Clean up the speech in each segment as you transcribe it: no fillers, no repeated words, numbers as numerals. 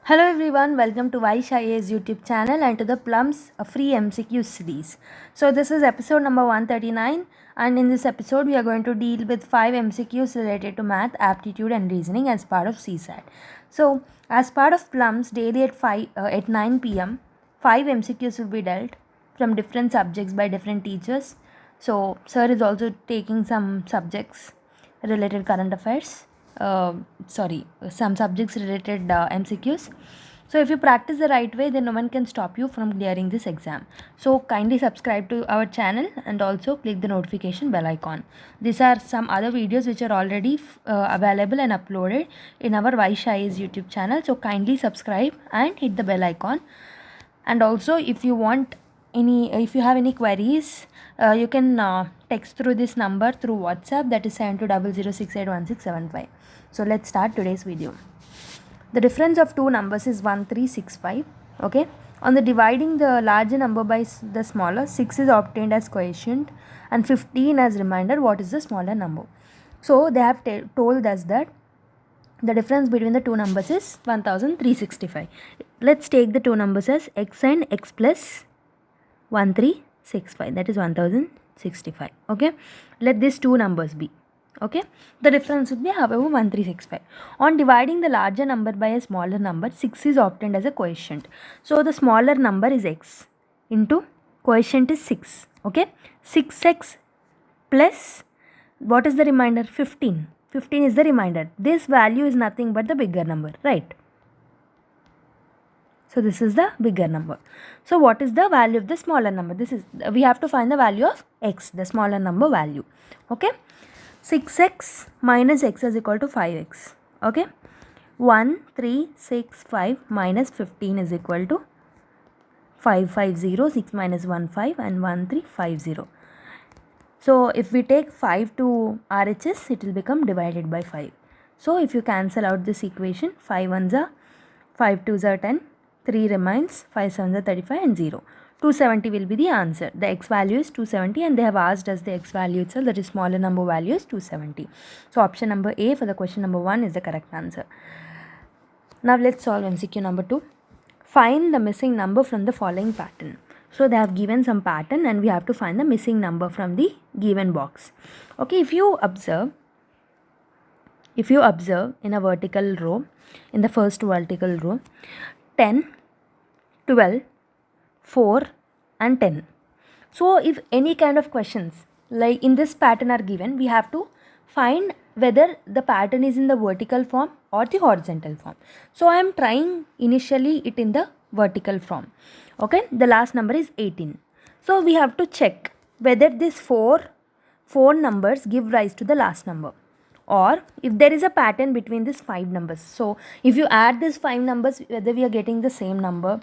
Hello everyone, welcome to Vysh IAS YouTube channel and to the Plums free MCQ series. So this is episode number 139, and in this episode we are going to deal with 5 MCQs related to math, aptitude and reasoning as part of CSAT. So as part of Plums, daily at 9 pm, 5 MCQs will be dealt from different subjects by different teachers. So sir is also taking some subjects related current affairs. Some subjects related MCQs. So if you practice the right way, then no one can stop you from clearing this exam. So kindly subscribe to our channel and also click the notification bell icon. These are some other videos which are already available and uploaded in our Vysh IAS YouTube channel. So kindly subscribe and hit the bell icon. And also if you have any queries, you can text through this number through WhatsApp, that is 7200681675. So let's start today's video. The difference of two numbers is 1365. Okay, on the dividing the larger number by the smaller, 6 is obtained as quotient and 15 as remainder. What is the smaller number? So they have told us that the difference between the two numbers is 1365. Let's take the two numbers as x and x plus 1365, that is 1065. Okay, let these two numbers be. Okay, the difference would be however 1365. On dividing the larger number by a smaller number, 6 is obtained as a quotient. So the smaller number is x into quotient is 6. Okay, 6x plus what is the remainder? 15. 15 is the remainder. This value is nothing but the bigger number, right? So this is the bigger number. So what is the value of the smaller number? We have to find the value of x, the smaller number value. Okay, 6x minus x is equal to 5x. Okay, 1365 minus 15 is equal to 550. 6 minus 1 5 and 1350. So if we take 5 to RHS, it will become divided by 5. So if you cancel out this equation, 5 1s are 5 2s are 10, 3 remains, 5 7s are 35 and 0. 270 will be the answer. The x value is 270 and they have asked us the x value itself, that is smaller number value is 270. So option number A for the question number 1 is the correct answer. Now let's solve MCQ number 2. Find the missing number from the following pattern. So they have given some pattern and we have to find the missing number from the given box. Okay, if you observe in a vertical row, in the first vertical row, 10, 12, 4 and 10. So if any kind of questions like in this pattern are given, we have to find whether the pattern is in the vertical form or the horizontal form. So I am trying initially it in the vertical form. Okay, the last number is 18. So we have to check whether these four numbers give rise to the last number, or if there is a pattern between these 5 numbers. So if you add these 5 numbers, whether we are getting the same number,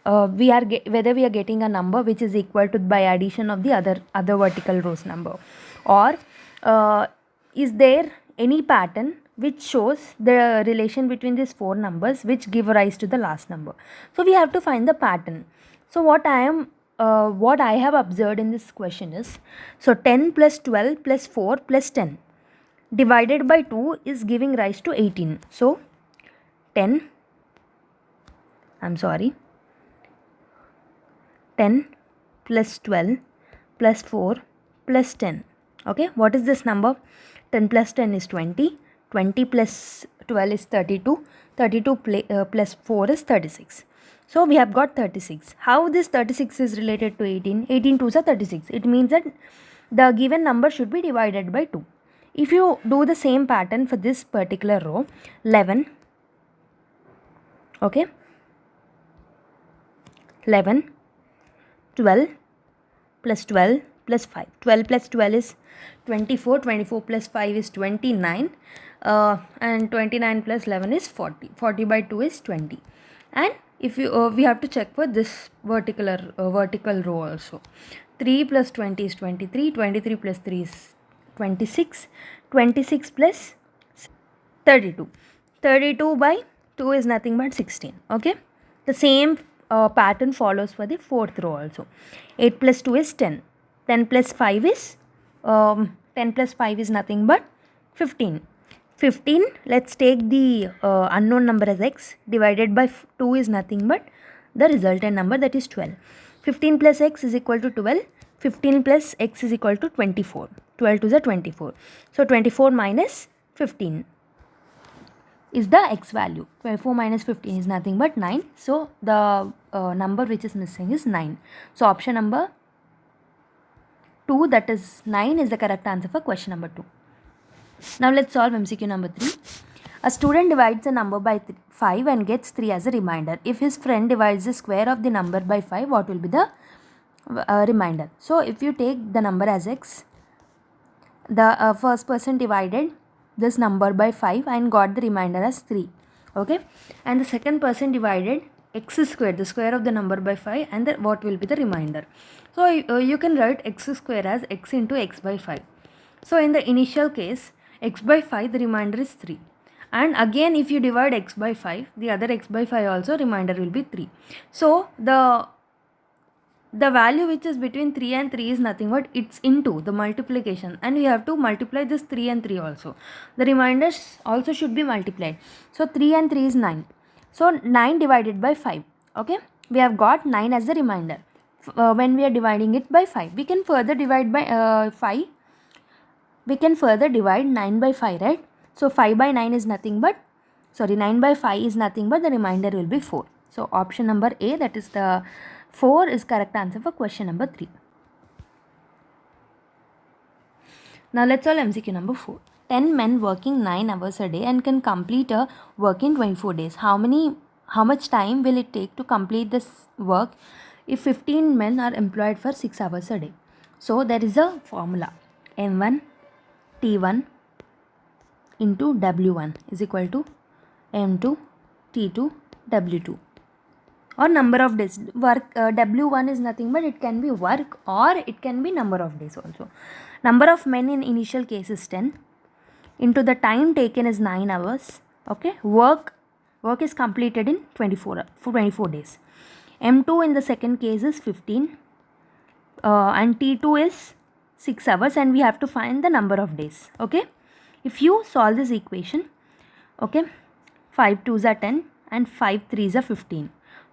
whether we are getting a number which is equal to by addition of the other vertical rows number, or is there any pattern which shows the relation between these 4 numbers which give rise to the last number. So we have to find the pattern. So what I have observed in this question is, so 10 plus 12 plus 4 plus 10 divided by 2 is giving rise to 18. So 10 plus 12 plus 4 plus 10. Okay, what is this number? 10 plus 10 is 20. 20 plus 12 is 32. 32 plus 4 is 36. So we have got 36. How this 36 is related to 18? 18 2s are 36. It means that the given number should be divided by 2. If you do the same pattern for this particular row, 11. Okay, 11, 12 plus 12 plus 5. 12 plus 12 is 24. 24 plus 5 is 29. And 29 plus 11 is 40. 40 by 2 is 20. And if you we have to check for this vertical row also. 3 plus 20 is 23. 23 plus 3 is 26. 26 plus 32. 32 by 2 is nothing but 16. Okay, the same pattern follows for the fourth row also. 8 plus 2 is 10. 10 plus 5 is 10 plus 5 is nothing but 15. 15, let's take the unknown number as x, divided by 2 is nothing but the resultant number, that is 12. 15 plus x is equal to 12. 15 plus x is equal to 24. 12 to the 24. So 24 minus 15 is the x value. 24 minus 15 is nothing but 9. So the number which is missing is 9. So option number 2, that is 9, is the correct answer for question number 2. Now let's solve MCQ number 3. A student divides a number by 5 and gets 3 as a reminder. If his friend divides the square of the number by 5, what will be the remainder? So if you take the number as x, the first person divided this number by 5 and got the remainder as 3. Okay, and the second person divided x square, the square of the number, by 5, and what will be the remainder? So you can write x square as x into x by 5. So in the initial case, x by 5, the remainder is 3. And again, if you divide x by 5, the other x by 5 also, remainder will be 3. So the value which is between 3 and 3 is nothing but it's into the multiplication, and we have to multiply this 3 and 3 also. The remainders also should be multiplied. So 3 and 3 is 9. So 9 divided by 5. Okay, we have got 9 as the remainder. When we are dividing it by 5, we can further divide by 5. We can further divide 9 by 5, right? So 5 by 9 is nothing but, 9 by 5 is nothing but the remainder will be 4. So option number A, that is the 4, is correct answer for question number 3. Now let's solve MCQ number 4. 10 men working 9 hours a day and can complete a work in 24 days. How much time will it take to complete this work if 15 men are employed for 6 hours a day? So there is a formula. M1 T1 into W1 is equal to M2 T2 W2, or number of days. Work W1 is nothing but it can be work or it can be number of days also. Number of men in initial case is 10 into the time taken is 9 hours. Okay, work is completed in 24 days. M2 in the second case is 15 and T2 is 6 hours, and we have to find the number of days. Okay, if you solve this equation, okay, 5 2s are 10 and 5 3s are 15.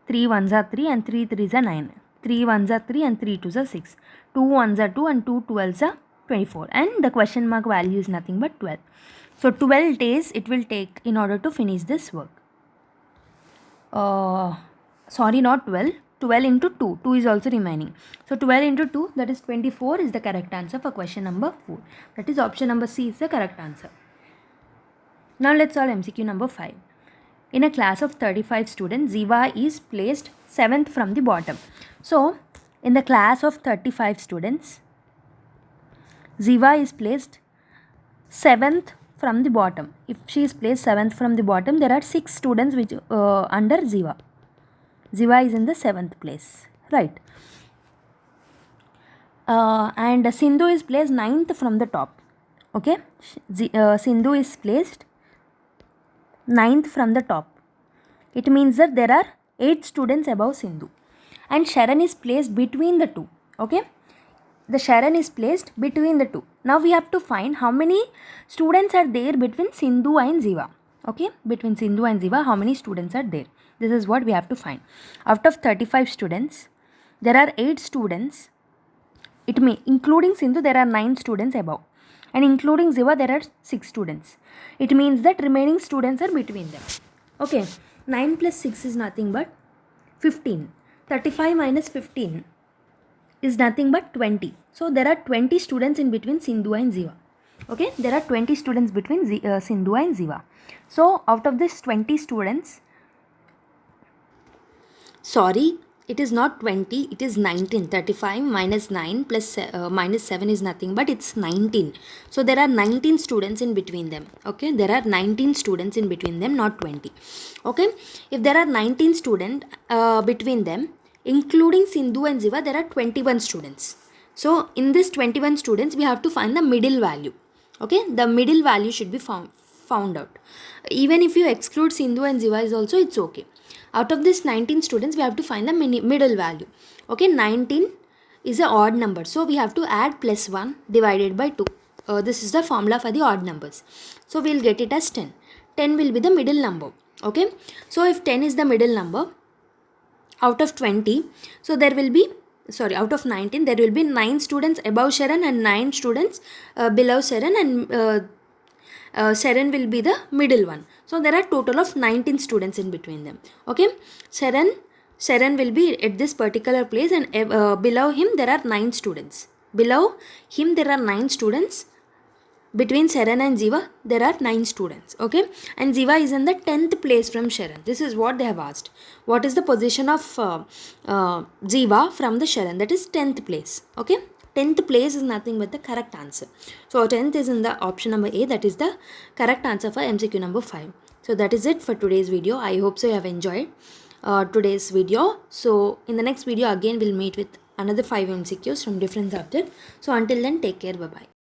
3 1s are 3 and 3 3s are 9. 3 1s are 3 and 3 2s are 6. 2 1s are 2 and 2 12s are 24. And the question mark value is nothing but 12. So 12 days it will take in order to finish this work. Sorry, not 12. 12 into 2. 2 is also remaining. So 12 into 2, that is 24, is the correct answer for question number 4. That is option number C is the correct answer. Now let's solve MCQ number 5. In a class of 35 students, Ziva is placed 7th from the bottom. So in the class of 35 students, Ziva is placed 7th from the bottom. If she is placed 7th from the bottom, there are 6 students which under Ziva. Ziva is in the 7th place, right? And Sindhu is placed 9th from the top. Okay, Sindhu is placed 9th from the top. It means that there are 8 students above Sindhu, and Sharon is placed between the two. Okay, the Sharon is placed between the two. Now we have to find how many students are there between Sindhu and Ziva. Okay, between Sindhu and Ziva, how many students are there? This is what we have to find. Out of 35 students, there are 8 students. It may, including Sindhu, there are 9 students above, and including Ziva, there are 6 students. It means that remaining students are between them. Okay, 9 plus 6 is nothing but 15. 35 minus 15 is nothing but 20. So there are 20 students in between Sindhu and Ziva. Okay, there are 20 students between Sindhu and Ziva. So out of this 20 students, sorry, it is not 20, it is 19. 35 minus 9 plus minus 7 is nothing but it's 19. So there are 19 students in between them. Okay, there are 19 students in between them, not 20. Okay, if there are 19 students between them, including Sindhu and Ziva, there are 21 students. So in this 21 students, we have to find the middle value. Okay, the middle value should be found out. Even if you exclude Sindhu and Ziva is also, it's okay. Out of this 19 students, we have to find the middle value. Okay, 19 is an odd number. So we have to add plus 1 divided by 2. this is the formula for the odd numbers. So we'll get it as 10. 10 will be the middle number. Okay, so if 10 is the middle number out of 20, so there will be, out of 19, there will be 9 students above Sharon and 9 students below Sharon, and Sharon will be the middle one. So there are total of 19 students in between them. Okay, Sharon will be at this particular place, and below him there are 9 students. Below him there are 9 students. Between Sharon and Jiva, there are 9 students. Okay, and Jiva is in the 10th place from Sharon. This is what they have asked. What is the position of Jiva from the Sharon? That is 10th place. Okay, 10th place is nothing but the correct answer. So 10th is in the option number A. That is the correct answer for MCQ number 5. So that is it for today's video. I hope so you have enjoyed today's video. So in the next video again we'll meet with another 5 MCQs from different subjects. So until then, take care. Bye bye.